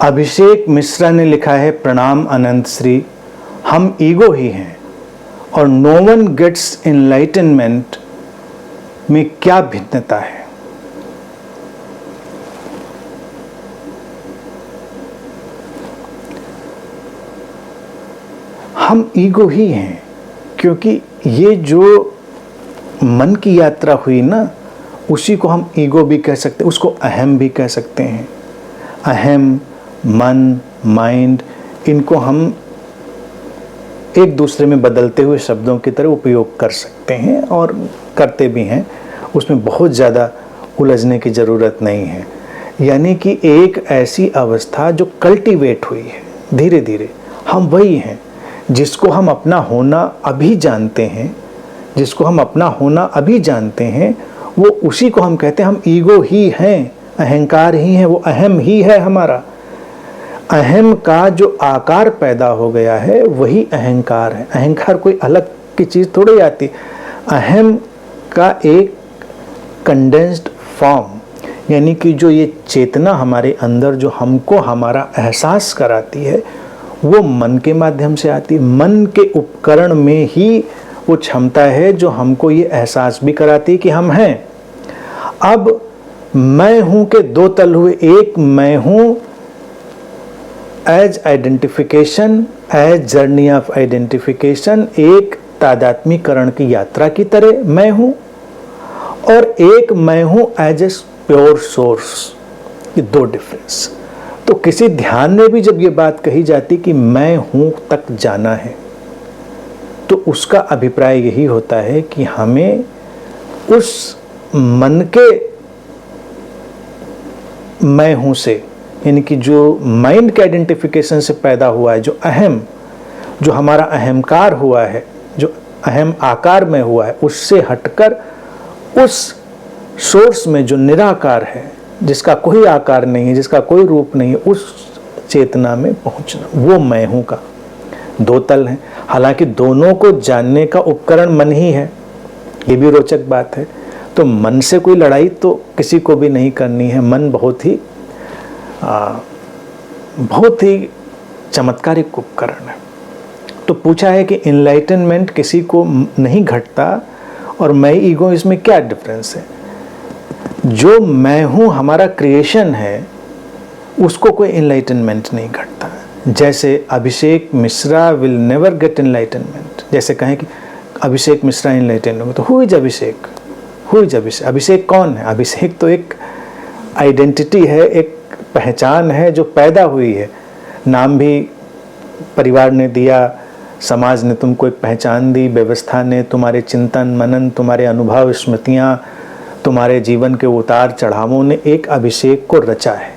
अभिषेक मिश्रा ने लिखा है, प्रणाम अनंत श्री, हम ईगो ही हैं और नो वन गेट्स एनलाइटनमेंट में क्या भिन्नता है। हम ईगो ही हैं क्योंकि ये जो मन की यात्रा हुई ना, उसी को हम ईगो भी कह सकते हैं, उसको अहम भी कह सकते हैं। अहम, मन, माइंड, इनको हम एक दूसरे में बदलते हुए शब्दों की तरह उपयोग कर सकते हैं और करते भी हैं। उसमें बहुत ज़्यादा उलझने की ज़रूरत नहीं है। यानी कि एक ऐसी अवस्था जो कल्टीवेट हुई है धीरे धीरे, हम वही हैं जिसको हम अपना होना अभी जानते हैं, जिसको हम अपना होना अभी जानते हैं, वो उसी को हम कहते हैं हम ईगो ही हैं, अहंकार ही है, वो अहम ही है हमारा। अहम का जो आकार पैदा हो गया है वही अहंकार है। अहंकार कोई अलग की चीज़ थोड़ी आती। अहम का एक कंडेंस्ड फॉर्म, यानी कि जो ये चेतना हमारे अंदर जो हमको हमारा एहसास कराती है, वो मन के माध्यम से आती है। मन के उपकरण में ही वो क्षमता है जो हमको ये एहसास भी कराती है कि हम हैं। अब मैं हूं के दो तल हुए, एक मैं हूं as identification, as journey of identification, एक तादात्मीकरण की यात्रा की तरह मैं हूं, और एक मैं हूं एज ए प्योर सोर्स। ये दो डिफरेंस। तो किसी ध्यान में भी जब ये बात कही जाती कि मैं हूं तक जाना है, तो उसका अभिप्राय यही होता है कि हमें उस मन के मैं हूं से, यानी कि जो माइंड के आइडेंटिफिकेशन से पैदा हुआ है, जो अहम, जो हमारा अहंकार हुआ है, जो अहम आकार में हुआ है, उससे हटकर उस सोर्स में जो निराकार है, जिसका कोई आकार नहीं है, जिसका कोई रूप नहीं है, उस चेतना में पहुंचना, वो मैं हूं का दो तल है। हालांकि दोनों को जानने का उपकरण मन ही है, ये भी रोचक बात है। तो मन से कोई लड़ाई तो किसी को भी नहीं करनी है। मन बहुत ही चमत्कारिक उपकरण है। तो पूछा है कि इनलाइटनमेंट किसी को नहीं घटता और मैं ईगो, इसमें क्या डिफरेंस है। जो मैं हूँ हमारा क्रिएशन है, उसको कोई इनलाइटनमेंट नहीं घटता। जैसे Abhishek Mishra will never get enlightenment, जैसे कहें कि अभिषेक मिश्रा इनलाइटन होंगे, तो who is Abhishek, who is Abhishek, Abhishek कौन है। अभिषेक तो एक आइडेंटिटी है, एक पहचान है जो पैदा हुई है। नाम भी परिवार ने दिया, समाज ने तुमको एक पहचान दी, व्यवस्था ने, तुम्हारे चिंतन मनन, तुम्हारे अनुभव स्मृतियाँ, तुम्हारे जीवन के उतार चढ़ावों ने एक अभिषेक को रचा है।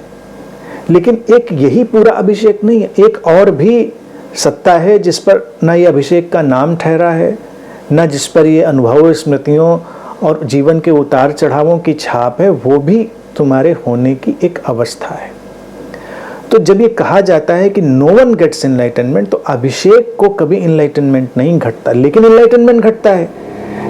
लेकिन एक यही पूरा अभिषेक नहीं है, एक और भी सत्ता है जिस पर ना ये अभिषेक का नाम ठहरा है, ना जिस पर ये अनुभव स्मृतियों और जीवन के उतार चढ़ावों की छाप है, वो भी तुम्हारे होने की एक अवस्था है। तो जब ये कहा जाता है कि नो वन गेट्स इनलाइटनमेंट, तो अभिषेक को कभी इनलाइटनमेंट नहीं घटता, लेकिन इनलाइटनमेंट घटता है।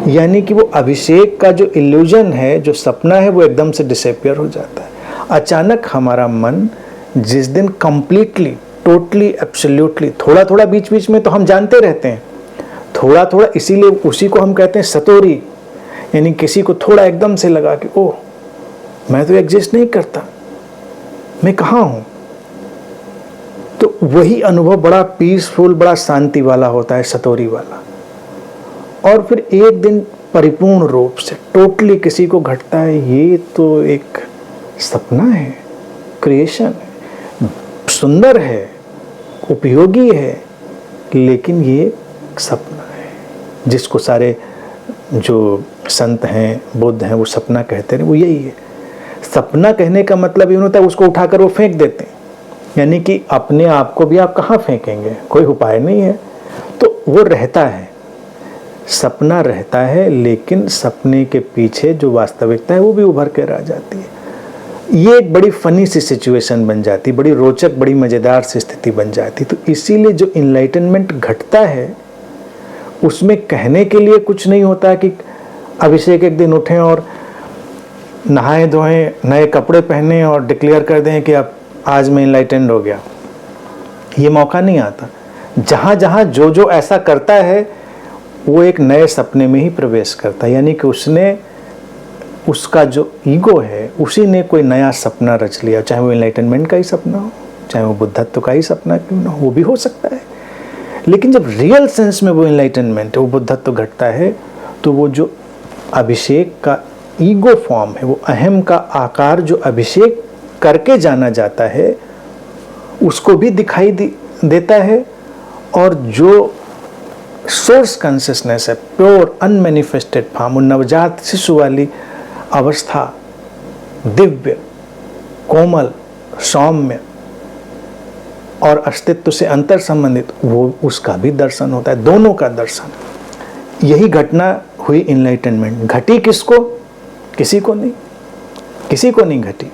यानी कि वो अभिषेक का जो इल्यूजन है, जो सपना है, वो एकदम से डिसअपियर हो जाता है। अचानक हमारा मन जिस दिन कंप्लीटली, टोटली, एब्सोल्युटली, थोड़ा थोड़ा बीच बीच में तो हम जानते रहते हैं, थोड़ा थोड़ा, इसीलिए उसी को हम कहते हैं सतोरी, यानी किसी को थोड़ा एकदम से लगा कि ओह मैं तो एग्जिस्ट नहीं करता, मैं कहाँ हूँ। तो वही अनुभव बड़ा पीसफुल, बड़ा शांति वाला होता है, सतोरी वाला। और फिर एक दिन परिपूर्ण रूप से टोटली किसी को घटता है, ये तो एक सपना है, क्रिएशन है, सुंदर है, उपयोगी है, लेकिन ये सपना है। जिसको सारे जो संत हैं, बुद्ध हैं, वो सपना कहते हैं, वो यही है। सपना कहने का मतलब ये होता है उसको उठाकर वो फेंक देते हैं, यानी कि अपने आप को भी आप कहाँ फेंकेंगे, कोई उपाय नहीं है, तो वो रहता है, सपना रहता है, लेकिन सपने के पीछे जो वास्तविकता है वो भी उभर कर आ जाती है। ये एक बड़ी फनी सी सिचुएशन बन जाती, बड़ी रोचक, बड़ी मज़ेदार सी स्थिति बन जाती। तो इसीलिए जो इनलाइटनमेंट घटता है उसमें कहने के लिए कुछ नहीं होता कि अभिषेक एक दिन उठें और नहाए धोएं, नए कपड़े पहने और डिक्लेयर कर दें कि अब आज मैं इनलाइटेंड हो गया, ये मौका नहीं आता। जहाँ जहाँ जो जो ऐसा करता है वो एक नए सपने में ही प्रवेश करता है, यानी कि उसने, उसका जो ईगो है उसी ने कोई नया सपना रच लिया, चाहे वो इनलाइटनमेंट का ही सपना हो, चाहे वो बुद्धत्व का ही सपना क्यों ना हो, वो भी हो सकता है। लेकिन जब रियल सेंस में वो इनलाइटनमेंट है, वो बुद्धत्व घटता है, तो वो जो अभिषेक का ईगो फॉर्म है, वो अहम का आकार जो अभिषेक करके जाना जाता है, उसको भी दिखाई देता है। और जो सोर्स कॉन्शियसनेस है, प्योर अनमैनिफेस्टेड फॉर्म, नवजात शिशु वाली अवस्था, दिव्य, कोमल, सौम्य और अस्तित्व से अंतर संबंधित, वो उसका भी दर्शन होता है, दोनों का दर्शन। यही घटना हुई इनलाइटनमेंट। घटी किसको? किसी को नहीं, किसी को नहीं घटी।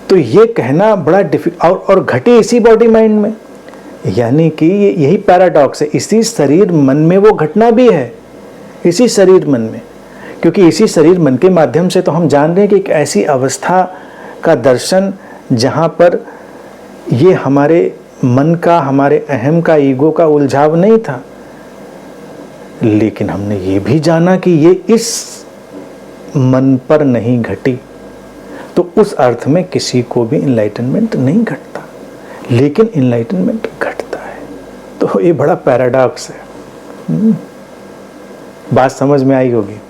तो ये कहना बड़ा डिफिकल्ट, और घटी इसी बॉडी माइंड में, यानी कि यही पैराडॉक्स है, इसी शरीर मन में वो घटना भी है, इसी शरीर मन में। क्योंकि इसी शरीर मन के माध्यम से तो हम जान रहे हैं कि एक ऐसी अवस्था का दर्शन जहाँ पर ये हमारे मन का, हमारे अहम का, ईगो का उलझाव नहीं था, लेकिन हमने ये भी जाना कि ये इस मन पर नहीं घटी। तो उस अर्थ में किसी को भी इनलाइटनमेंट नहीं घटता, लेकिन इनलाइटनमेंट घटता है। तो ये बड़ा पैराडॉक्स है। बात समझ में आई होगी।